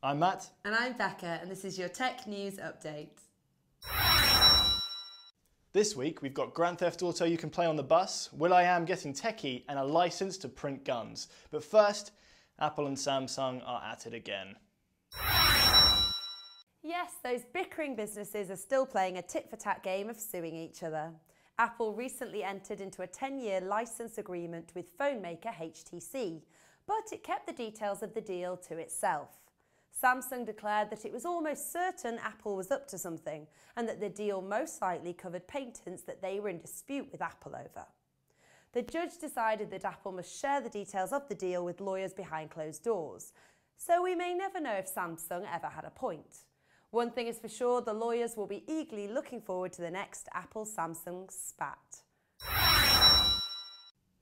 I'm Matt. And I'm Becca, and this is your Tech News Update. This week we've got Grand Theft Auto you can play on the bus, will.i.am getting techie, and a license to print guns. But first, Apple and Samsung are at it again. Yes, those bickering businesses are still playing a tit-for-tat game of suing each other. Apple recently entered into a 10-year license agreement with phone maker HTC, but it kept the details of the deal to itself. Samsung declared that it was almost certain Apple was up to something and that the deal most likely covered patents that they were in dispute with Apple over. The judge decided that Apple must share the details of the deal with lawyers behind closed doors, so we may never know if Samsung ever had a point. One thing is for sure, the lawyers will be eagerly looking forward to the next Apple-Samsung spat.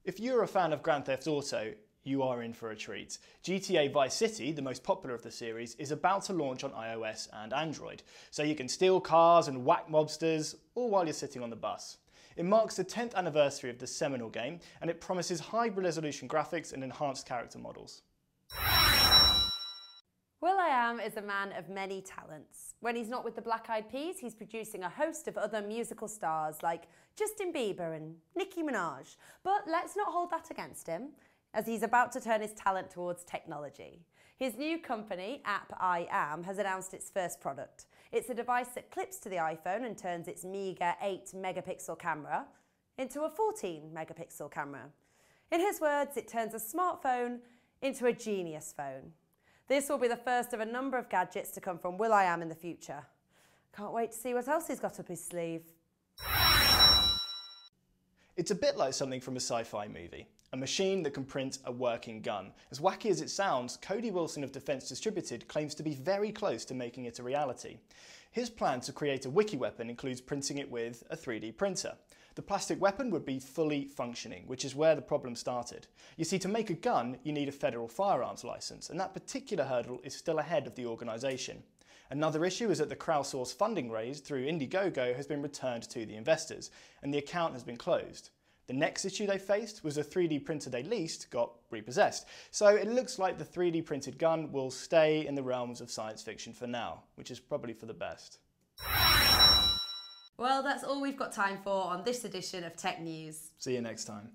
If you're a fan of Grand Theft Auto, you are in for a treat. GTA Vice City, the most popular of the series, is about to launch on iOS and Android, so you can steal cars and whack mobsters, all while you're sitting on the bus. It marks the 10th anniversary of the seminal game, and it promises high-resolution graphics and enhanced character models. will.i.am is a man of many talents. When he's not with the Black Eyed Peas, he's producing a host of other musical stars like Justin Bieber and Nicki Minaj. But let's not hold that against him, as he's about to turn his talent towards technology. His new company, will.i.am, has announced its first product. It's a device that clips to the iPhone and turns its meagre 8-megapixel camera into a 14-megapixel camera. In his words, it turns a smartphone into a genius phone. This will be the first of a number of gadgets to come from will.i.am in the future. Can't wait to see what else he's got up his sleeve. It's a bit like something from a sci-fi movie. A machine that can print a working gun. As wacky as it sounds, Cody Wilson of Defense Distributed claims to be very close to making it a reality. His plan to create a wiki weapon includes printing it with a 3D printer. The plastic weapon would be fully functioning, which is where the problem started. You see, to make a gun, you need a federal firearms license, and that particular hurdle is still ahead of the organisation. Another issue is that the crowdsourced funding raised through Indiegogo has been returned to the investors, and the account has been closed. The next issue they faced was a 3D printer they leased got repossessed. So it looks like the 3D printed gun will stay in the realms of science fiction for now, which is probably for the best. Well, that's all we've got time for on this edition of Tech News. See you next time.